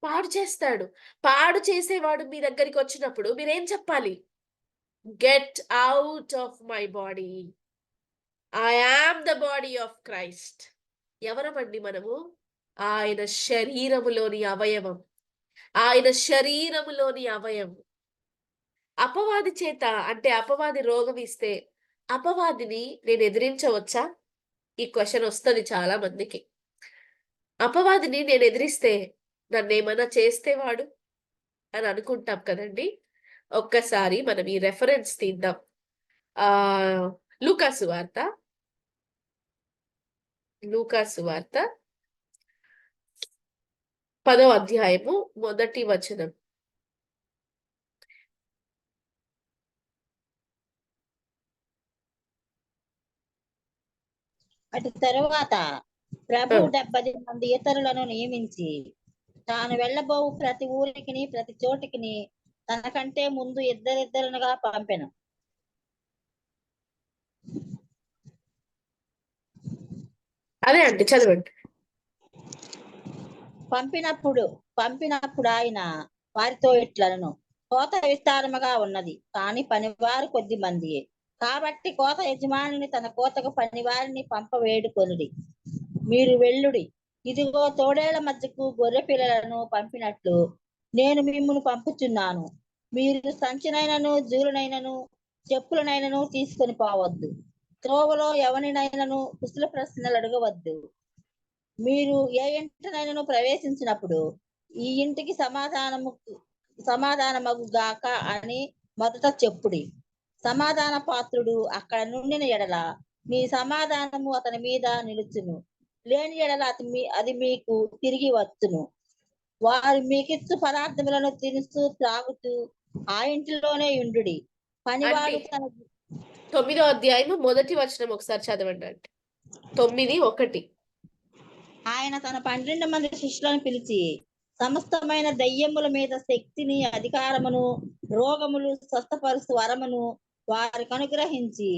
పాడు చేస్తాడు. పాడు చేసేవాడు మీ దగ్గరికొచ్చినప్పుడు మీరేం చెప్పాలి? Get out of my body. I am the body of Christ. ఎవరమండి మనము? ఆయన శరీరములోని అవయవం. ఆయన శరీరములోని అవయవం. అపవాది చేత అంటే అపవాది రోగం ఇస్తే, అపవాదిని నేను ఎదిరించవచ్చా? ఈ క్వెషన్ వస్తది చాలా మందికి. అపవాదిని నేను ఎదిరిస్తే నన్నేమన్నా చేస్తే వాడు అని అనుకుంటాం కదండీ! ఒక్కసారి మనం ఈ రెఫరెన్స్ తీద్దాం. ఆహ్, లూకా సువార్త, లూకా సువార్త 10వ అధ్యాయము మొదటి వచనం. అటు తరువాత ఆ! ప్రభు 70 మంది ఇతరులను నియమించి తాను వెళ్ళబోవు ప్రతి ఊరికిని ప్రతి చోటికిని తనకంటే ముందు ఇద్దరిద్దరునుగా పంపెను. అదే అండి చదవండి. పంపినప్పుడు ఆయన వారితో ఇట్లనెను, కోత విస్తారముగా ఉన్నది, కానీ పనివారు కొద్ది మందియే. కాబట్టి కోత యజమానిని తన కోతకు పనివారిని పంపవేడుకొనుడి. మీరు వెళ్ళుడి. ఇదిగో తోడేళ్ల మధ్యకు గొర్రె పిల్లలను పంపినట్లు నేను మిమ్మును పంపుచున్నాను. మీరు సంచినైనను జూలునైనను చెప్పులనైనను తీసుకొని పోవద్దు. త్రోవలో ఎవరినైనను కుశల ప్రశ్నలు అడగవద్దు. మీరు ఏ ఇంటినైనను ప్రవేశించినప్పుడు ఈ ఇంటికి సమాధానమగు గాక అని మొదట చెప్పుడి. సమాధాన పాత్రుడు అక్కడ నుండిన ఎడల మీ సమాధానము అతని మీద నిలుచును, లేని ఎడల అది మీకు తిరిగి వచ్చును. వారు మీకిచ్చు పదార్థములను తినుచు త్రాగుతూ ఆ ఇంటిలోనే ఉండుడి. ఆంటీ పనివాడు తన 9వ అధ్యాయము మొదటి వచనం ఒకసారి చదవండి ఆంటీ. 9:1. ఆయన తన 12 మంది శిష్యులను పిలిచి సమస్తమైన దయ్యముల మీద శక్తిని అధికారమును రోగములు స్వస్థపరుస్తు వరమును వారికి అనుగ్రహించి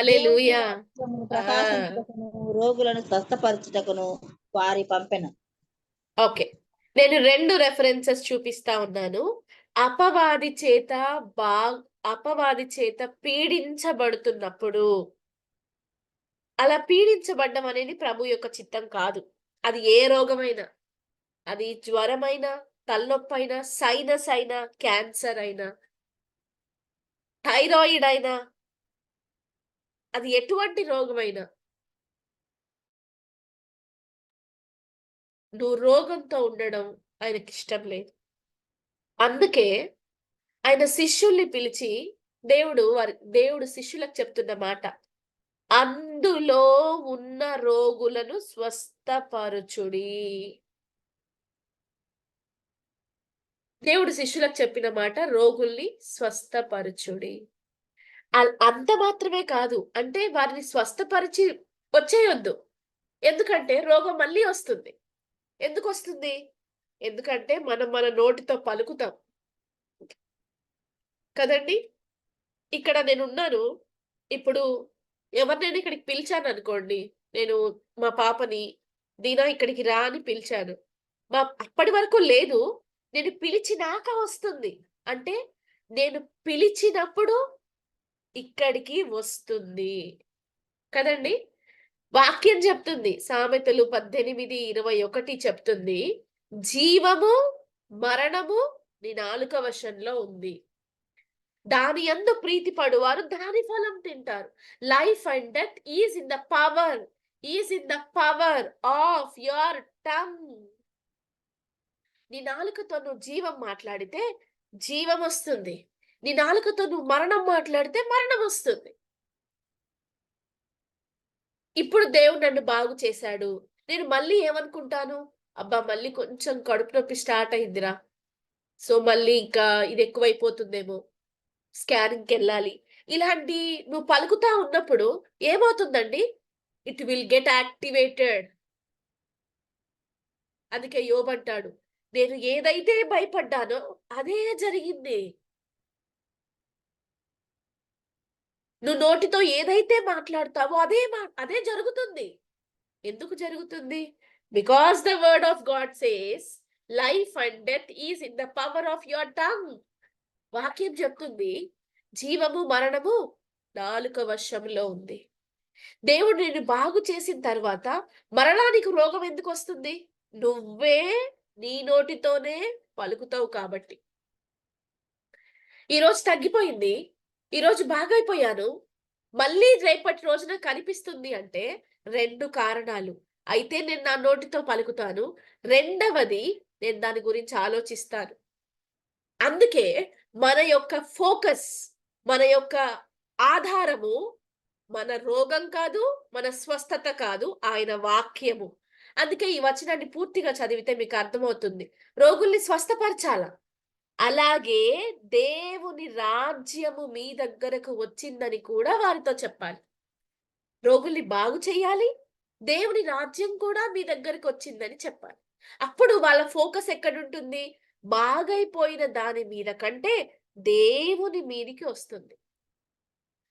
దేవుని హల్లెలూయా! రాజ్యమును ఆ! ప్రకాశించుటకును రోగులను స్వస్థపరచుటకును వారి పంపెను. ఓకే. నేను 2 రెఫరెన్సెస్ చూపిస్తా ఉన్నాను. అపవాది చేత బా అపవాది చేత పీడించబడుతున్నప్పుడు, అలా పీడించబడ్డం అనేది ప్రభు యొక్క చిత్తం కాదు. అది ఏ రోగమైనా, అది జ్వరమైనా, తలనొప్పైనా, సైనస్ అయినా, క్యాన్సర్ అయినా, థైరాయిడ్ అయినా, అది ఎటువంటి రోగమైనా, నువ్వు రోగంతో ఉండడం ఆయనకిష్టం లేదు. అందుకే ఆయన శిష్యుల్ని పిలిచి దేవుడు శిష్యులకు చెప్తున్న మాట, అందులో ఉన్న రోగులను స్వస్థపరచుడి. దేవుడు శిష్యులకు చెప్పిన మాట, రోగుల్ని స్వస్థపరచుడి. అంత మాత్రమే కాదు. అంటే వారిని స్వస్థపరిచి వచ్చేయొద్దు. ఎందుకంటే రోగం మళ్ళీ వస్తుంది. ఎందుకొస్తుంది? ఎందుకంటే మనం మన నోటితో పలుకుతాం. కదండీ! ఇక్కడ నేనున్నాను. ఇప్పుడు ఎవరినైనా ఇక్కడికి పిలిచాననుకోండి. నేను మా పాపని, "దీనా ఇక్కడికి రా" అని పిలిచాను. అప్పటి వరకు లేదు. నేను పిలిచినాక వస్తుంది. అంటే నేను పిలిచినప్పుడు ఇక్కడికి వస్తుంది. కదండీ! వాక్యం చెప్తుంది. సామెతలు 18:21 చెప్తుంది. జీవము, మరణము నీ నాలుక వశంలో ఉంది. దాని యందు ప్రీతి పడువారు దాని ఫలం తింటారు. Life and death is in the power of your tongue. నీ నాలుకతో నువ్వు జీవం మాట్లాడితే జీవం వస్తుంది. నీ నాలుకతో నువ్వు మరణం మాట్లాడితే మరణం వస్తుంది. ఇప్పుడు దేవుడు నన్ను బాగు చేశాడు. నేను మళ్ళీ ఏమనుకుంటాను? అబ్బా! మళ్ళీ కొంచెం కడుపు నొప్పి స్టార్ట్ అయిందిరా. సో, మళ్ళీ ఇంకా ఇది ఎక్కువైపోతుందేమో. స్కానింగ్‌కెళ్ళాలి. ఇలాంటి నువ్వు పలుకుతా ఉన్నప్పుడు ఏమవుతుందండి? It will get activated. అందుకే యోబంటాడు, నేను ఏదైతే భయపడ్డానో అదే జరిగింది. నువ్వు నోటితో ఏదైతే మాట్లాడతావో అదే జరుగుతుంది. ఎందుకు జరుగుతుంది? Because the word of God says life and death is in the power of your tongue. వాక్యం చెప్తుంది జీవము, మరణము నాలుక వశంలో ఉంది. దేవుడు నిన్ను బాగు చేసిన తర్వాత మరలా నీకు రోగం ఎందుకు వస్తుంది? నువ్వే నీ నోటితోనే పలుకుతావు కాబట్టి. ఈరోజు తగ్గిపోయింది. ఈరోజు బాగైపోయాను. మళ్ళీ రేపటి రోజున కనిపిస్తుంది అంటే 2 కారణాలు. అయితే నేను నా నోటితో పలుకుతాను. రెండవది నేను దాని గురించి ఆలోచిస్తాను. అందుకే మన యొక్క ఫోకస్, మన యొక్క ఆధారము మన రోగం కాదు, మన స్వస్థత కాదు, ఆయన వాక్యము. అందుకే ఈ వచనాన్ని పూర్తిగా చదివితే మీకు అర్థమవుతుంది. రోగుల్ని స్వస్థపరచాల. అలాగే దేవుని రాజ్యము మీ దగ్గరకు వచ్చిందని కూడా వారితో చెప్పాలి. రోగుల్ని బాగు చేయాలి. దేవుని రాజ్యం కూడా మీ దగ్గరకు వచ్చిందని చెప్పాలి. అప్పుడు వాళ్ళ ఫోకస్ ఎక్కడుంటుంది? బాగైపోయిన దాని మీద కంటే దేవుని మీదికి వస్తుంది.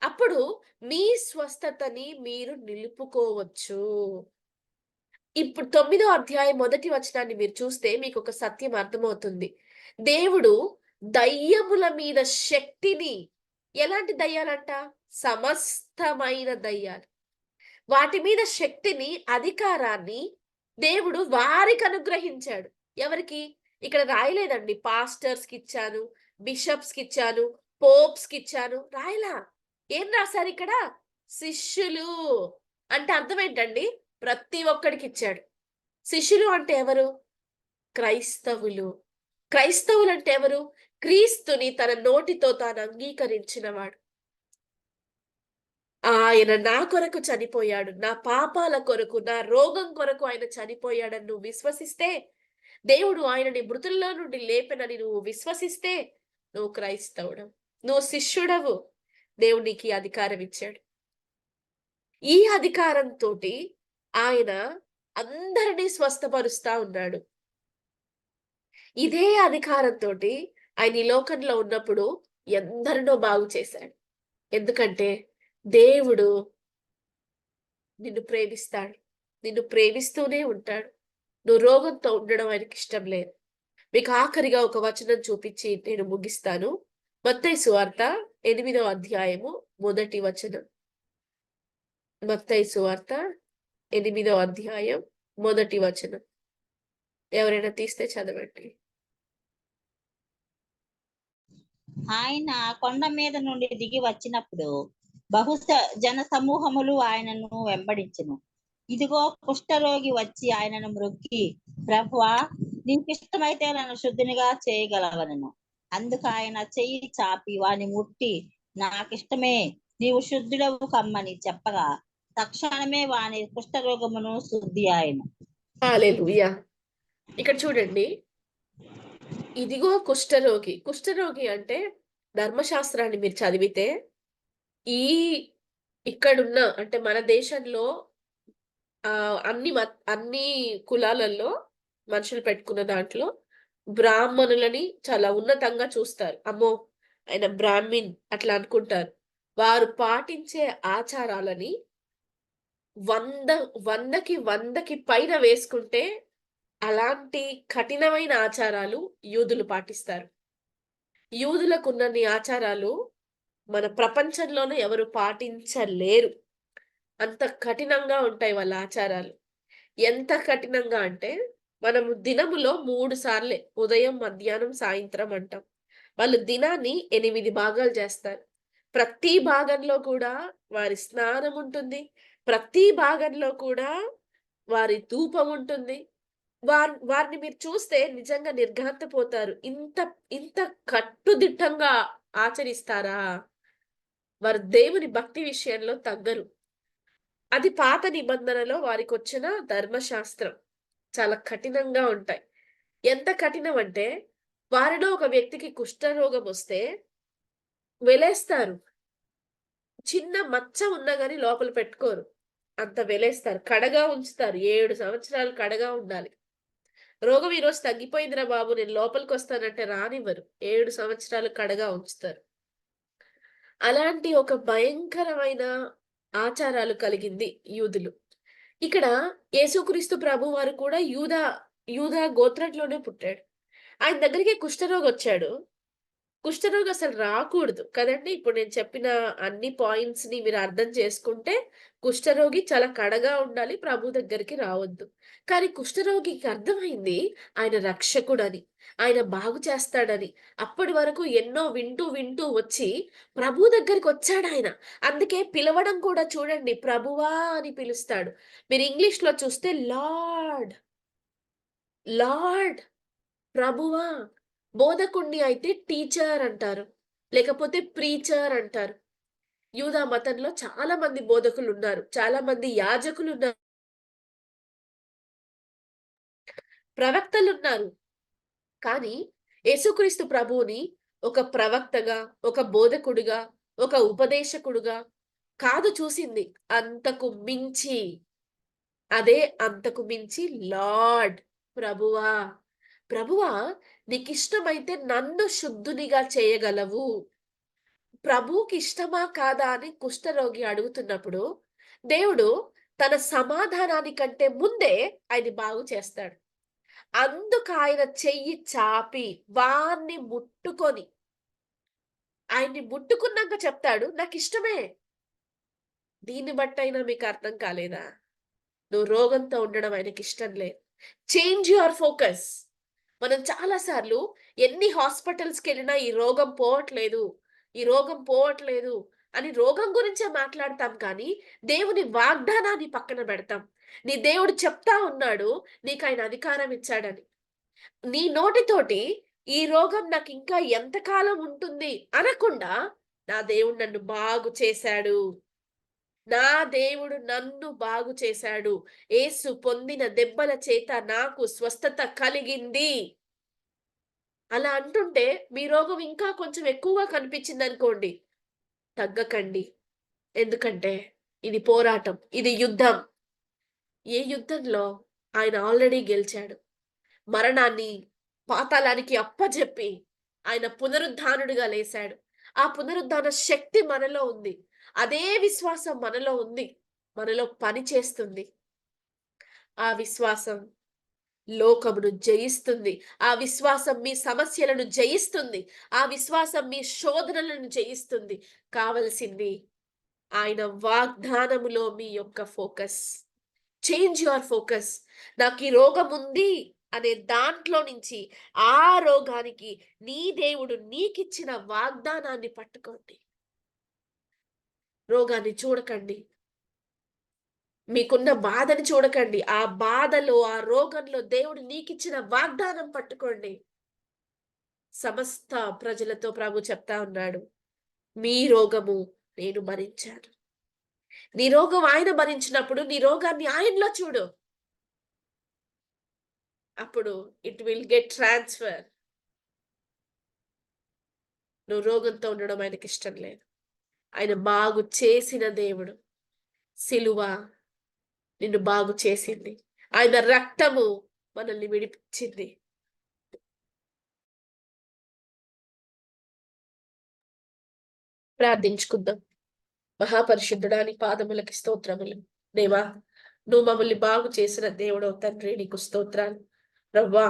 అప్పుడు మీ స్వస్థతని మీరు నిలుపుకోవచ్చు. ఇప్పుడు 9వ అధ్యాయం మొదటి వచనాన్ని మీరు చూస్తే మీకొక సత్యం అర్థమవుతుంది. దేవుడు దయ్యముల మీద శక్తిని, ఎలాంటి దయ్యాలంట? సమస్తమైన దయ్యాలు. వాటి మీద శక్తిని, అధికారాన్ని దేవుడు వారికి అనుగ్రహించాడు. ఎవరికి? ఇక్కడ రాయలేదండి పాస్టర్స్‌కిచ్చాను, బిషప్స్‌కిచ్చాను, పోప్స్‌కిచ్చాను రాయలా. ఏం రాసారు ఇక్కడ? శిష్యులు. అంటే అర్థం ఏంటండి? ప్రతి ఒక్కడికిచ్చాడు. శిష్యులు అంటే ఎవరు? క్రైస్తవులు. క్రైస్తవులంటే ఎవరు? క్రీస్తుని తన నోటితో తాను అంగీకరించినవాడు. ఆయన నా కొరకు చనిపోయాడు. నా పాపాల కొరకు, నా రోగం కొరకు ఆయన చనిపోయాడని నువ్వు విశ్వసిస్తే, దేవుడు ఆయనని మృతుల్లో నుండి లేపెనని నువ్వు విశ్వసిస్తే, నువ్వు క్రైస్తవుడవు. నువ్వు శిష్యుడవు. దేవుడు నీకు ఈ అధికారం ఇచ్చాడు. ఈ అధికారంతోటి ఆయన అందరినీ స్వస్థపరుస్తా ఉన్నాడు. ఇదే అధికారంతోటి ఆయన ఈ లోకంలో ఉన్నప్పుడు ఎందరినో బాగు చేశాడు. ఎందుకంటే దేవుడు నిన్ను ప్రేమిస్తాడు. నిన్ను ప్రేమిస్తూనే ఉంటాడు. నువ్వు రోగంతో ఉండడం ఆయనకి ఇష్టం లేదు. మీకు ఆఖరిగా ఒక వచనం చూపించి నేను ముగిస్తాను. మత్తయి సువార్త 8వ అధ్యాయము మొదటి వచనం. మత్తయి సువార్త 8వ అధ్యాయం మొదటి వచనం. ఎవరైనా తీస్తే చదవండి. ఆయన కొండ మీద నుండి దిగి వచ్చినప్పుడు బహు జన సమూహములు ఆయనను వెంబడించెను. ఇదిగో కుష్ఠరోగి వచ్చి ఆయనను మ్రొక్కి, ప్రభువా, నీకిష్టమైతే నన్ను శుద్ధినిగా చేయగలవనెను. అందుకు ఆయన చెయ్యి చాపి వాని ముట్టి, నాకిష్టమే, నీవు శుద్ధుడవు కమ్మని చెప్పగా తక్షణమే వాని కుష్ఠరోగమును శుద్ధి ఆయన. హల్లెలూయా. ఇక్కడ చూడండి. ఇదిగో కుష్ఠరోగి. కుష్ఠరోగి అంటే ధర్మశాస్త్రాన్ని మీరు చదివితే ఈ ఇక్కడున్న అంటే మన దేశంలో అన్ని కులాలలో మనుషులు పెట్టుకున్న దాంట్లో బ్రాహ్మణులని చాలా ఉన్నతంగా చూస్తారు. అమ్మో! ఆయన బ్రాహ్మిన్ అట్లా అనుకుంటారు. వారు పాటించే ఆచారాలని 100, 100కి పైన వేసుకుంటే అలాంటి కఠినమైన ఆచారాలు యూదులు పాటిస్తారు. యూదులకున్నన్ని ఆచారాలు మన ప్రపంచంలోనే ఎవరు పాటించలేరు. అంత కఠినంగా ఉంటాయి వాళ్ళ ఆచారాలు. ఎంత కఠినంగా అంటే, మనము దినములో 3 సార్లే ఉదయం, మధ్యాహ్నం, సాయంత్రం అంటాం. వాళ్ళు దినాన్ని 8 భాగాలు చేస్తారు. ప్రతి భాగంలో కూడా వారి స్నానం ఉంటుంది. ప్రతి భాగంలో కూడా వారి ధూపం ఉంటుంది. వారిని మీరు చూస్తే నిజంగా నిర్ఘాంతపోతారు. ఇంత ఇంత కట్టుదిట్టంగా ఆచరిస్తారా? వారు దేవుని భక్తి విషయంలో తగ్గరు. అది పాత నిబంధనలో వారికొచ్చిన ధర్మశాస్త్రం. చాలా కఠినంగా ఉంటాయి. ఎంత కఠినం అంటే, వారిలో ఒక వ్యక్తికి కుష్ఠరోగం వస్తే వెలేస్తారు. చిన్న మచ్చ ఉన్నా గాని లోపల పెట్టుకోరు. అంత వెలేస్తారు. కడగా ఉంచుతారు. 7 సంవత్సరాలు కడగా ఉండాలి. రోగం ఈరోజు తగ్గిపోయిందిరా బాబు, నేను లోపలికొస్తానంటే రానివ్వరు. 7 సంవత్సరాలు కడగా ఉంచుతారు. అలాంటి ఒక భయంకరమైన ఆచారాలు కలిగింది యూదులు. ఇక్కడ యేసుక్రీస్తు ప్రభువారు కూడా యూదా గోత్రంలోనే పుట్టాడు. ఆయన దగ్గరికి కుష్ఠరోగొచ్చాడు. కుష్ఠరోగి అసలు రాకూడదు కదండీ! ఇప్పుడు నేను చెప్పిన అన్ని పాయింట్స్‌ని మీరు అర్థం చేసుకుంటే, కుష్ఠరోగి చాలా కడగా ఉండాలి. ప్రభు దగ్గరికి రావద్దు. కానీ కుష్ఠరోగికి అర్థమైంది ఆయన రక్షకుడని, ఆయన బాగు చేస్తాడని. అప్పటి వరకు ఎన్నో వింటూ వచ్చి ప్రభు దగ్గరికొచ్చాడాయన. అందుకే పిలవడం కూడా చూడండి, ప్రభువా అని పిలుస్తాడు. మీరు ఇంగ్లీష్‌లో చూస్తే లార్డ్, లార్డ్, ప్రభువా. బోధకుడిని అయితే టీచర్ అంటారు. లేకపోతే ప్రీచర్ అంటారు. యూదా మతంలో చాలా మంది బోధకులున్నారు. చాలా మంది యాజకులున్నారు. ప్రవక్తలున్నారు. కానీ యేసుక్రీస్తు ప్రభువుని ఒక ప్రవక్తగా, ఒక బోధకుడిగా, ఒక ఉపదేశకుడుగా కాదు చూసింది. అంతకు మించి, అంతకు మించి లార్డ్, ప్రభువా, ప్రభువా, నీకిష్టమైతే నన్ను శుద్ధునిగా చేయగలవు. ప్రభువుకి ఇష్టమా కాదా అని కుష్ఠరోగి అడుగుతున్నప్పుడు, దేవుడు తన సమాధానానికంటే ముందే ఆయన్ని బాగు చేస్తాడు. అందుకాయన చెయ్యి చాపి వాన్ని ముట్టుకొని, ఆయన్ని ముట్టుకున్నాక చెప్తాడు, నాకిష్టమే. దీన్ని బట్టయినా మీకు అర్థం కాలేదా? నువ్వు రోగంతో ఉండడం ఆయనకిష్టం లేదు. Change your focus. మనం చాలా సార్లు ఎన్ని హాస్పిటల్స్‌కెళ్ళినా ఈ రోగం పోవట్లేదు అని రోగం గురించే మాట్లాడతాం కానీ, దేవుని వాగ్దానాన్ని పక్కన పెడతాం. నీ దేవుడు చెప్తా ఉన్నాడు, నీకాయన అధికారం ఇచ్చాడని. నీ నోటితోటి ఈ రోగం నాకింకా ఎంతకాలం ఉంటుంది అనకుండా, నా దేవుడు నన్ను బాగు చేశాడు. నా దేవుడు నన్ను బాగు చేశాడు. యేసు పొందిన దెబ్బల చేత నాకు స్వస్థత కలిగింది. అలా అంటుంటే మీ రోగం ఇంకా కొంచెం ఎక్కువగా కనిపించిందనుకోండి, తగ్గకండి. ఎందుకంటే ఇది పోరాటం. ఇది యుద్ధం. ఏ యుద్ధంలో ఆయన ఆల్రెడీ గెలిచాడు. మరణాన్ని, పాతాళానికి అప్పజెప్పి ఆయన పునరుద్ధానుడిగా లేసాడు. ఆ పునరుద్ధాన శక్తి మనలో ఉంది. అదే విశ్వాసం మనలో ఉంది. మనలో పని చేస్తుంది. ఆ విశ్వాసం లోకమును జయిస్తుంది. ఆ విశ్వాసం మీ సమస్యలను జయిస్తుంది. ఆ విశ్వాసం మీ శోధనలను జయిస్తుంది. కావలసింది ఆయన వాగ్దానములో మీ యొక్క ఫోకస్. Change your focus. నాకు ఈ రోగం ఉంది అనే దాంట్లో నుంచి ఆ రోగానికి నీ దేవుడు నీకిచ్చిన వాగ్దానాన్ని పట్టుకోండి. రోగాన్ని చూడకండి. మీకున్న బాధని చూడకండి. ఆ బాధలో, ఆ రోగంలో దేవుడు నీకిచ్చిన వాగ్దానం పట్టుకోండి. సమస్త ప్రజలతో ప్రభు చెప్తా ఉన్నాడు. మీ రోగము నేను భరించాను. నీ రోగం ఆయన భరించినప్పుడు నీ రోగాన్ని ఆయనలో చూడు. అప్పుడు ఇట్ విల్ గెట్ ట్రాన్స్‌ఫర్. నువ్వు రోగంతో ఉండడం ఆయనకిష్టం లేదు. ఆయన బాగు చేసిన దేవుడు. సిలువ నిన్ను బాగు చేసింది. ఆయన రక్తము మనల్ని విడిపించింది. ప్రార్థించుకుందాం. మహాపరిశుద్ధుడా నీ పాదములకి స్తోత్రములు. దేవా, నువ్వు మమ్మల్ని బాగు చేసిన దేవుడవు తండ్రి, నీకు స్తోత్రాలు. ప్రవ్వా,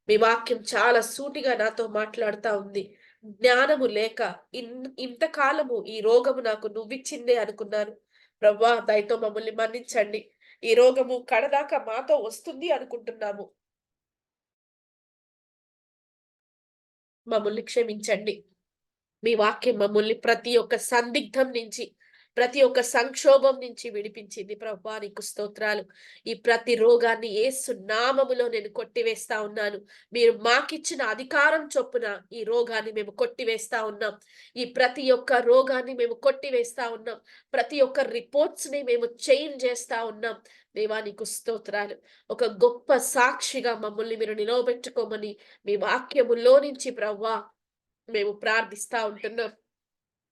మీ వాక్యం చాలా సూటిగా నాతో మాట్లాడుతా ఉంది. జ్ఞానము లేక ఇంతకాలము ఈ రోగము నాకు నువ్విచ్చిందే అనుకున్నాను. ప్రవ్వా, దయతో మమ్మల్ని మన్నించండి. ఈ రోగము కడదాకా మాతో వస్తుంది అనుకుంటున్నాము. మమ్మల్ని క్షమించండి. మీ వాక్యం మమ్మల్ని ప్రతి ఒక్క సందిగ్ధం నుంచి, ప్రతి ఒక్క సంక్షోభం నుంచి విడిపించింది. ప్రభువా, నీకు స్తోత్రాలు. ఈ ప్రతి రోగాన్ని యేసు నామములో నేను కొట్టివేస్తా ఉన్నాను. మీరు మాకిచ్చిన అధికారం చొప్పున ఈ రోగాన్ని మేము కొట్టివేస్తా ఉన్నాం. ఈ ప్రతి ఒక్క రోగాన్ని మేము కొట్టివేస్తా ఉన్నాం. ప్రతి ఒక్క రిపోర్ట్స్‌ని మేము చేంజ్ చేస్తా ఉన్నాం. దేవా, నీకు స్తోత్రాలు. ఒక గొప్ప సాక్షిగా మమ్మల్ని మీరు నిలవబెట్టుకోమని మీ వాక్యములో నుంచి ప్రభువా మేము ప్రార్థిస్తా ఉంటున్నాం.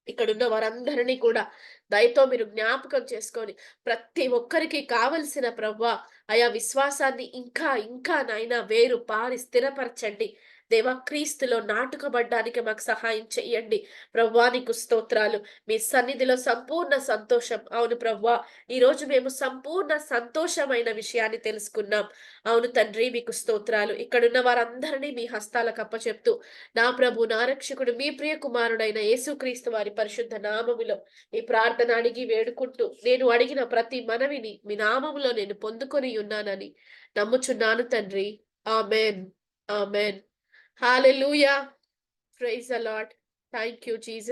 ఇక్కడున్న వారందరినీ కూడా దయతో మీరు జ్ఞాపకం చేసుకొని ప్రతి ఒక్కరికి కావలసిన ప్రభువా ఆయా విశ్వాసాన్ని ఇంకా ఇంకా నాయనా వేరు పారి స్థిరపరచండి. దేవా, క్రీస్తులో నాటుకబడ్డానికి మాకు సహాయం చెయ్యండి. ప్రభువా, నీకు స్తోత్రాలు. మీ సన్నిధిలో సంపూర్ణ సంతోషం. అవును ప్రభువా, ఈరోజు మేము సంపూర్ణ సంతోషమైన విషయాన్ని తెలుసుకున్నాం. అవును తండ్రి, మీకు స్తోత్రాలు. ఇక్కడున్న వారందరినీ మీ హస్తాలకు అప్పచెప్తూ నా ప్రభు, నా రక్షకుడు, మీ ప్రియ కుమారుడైన యేసుక్రీస్తు వారి పరిశుద్ధ నామములో ఈ ప్రార్థన అడిగి వేడుకుంటూ, నేను అడిగిన ప్రతి మనవిని మీ నామములో నేను పొందుకొని ఉన్నానని నమ్ముచున్నాను తండ్రి. ఆమేన్. ఆమేన్. హల్లెలూయా. Praise the Lord. Thank you Jesus.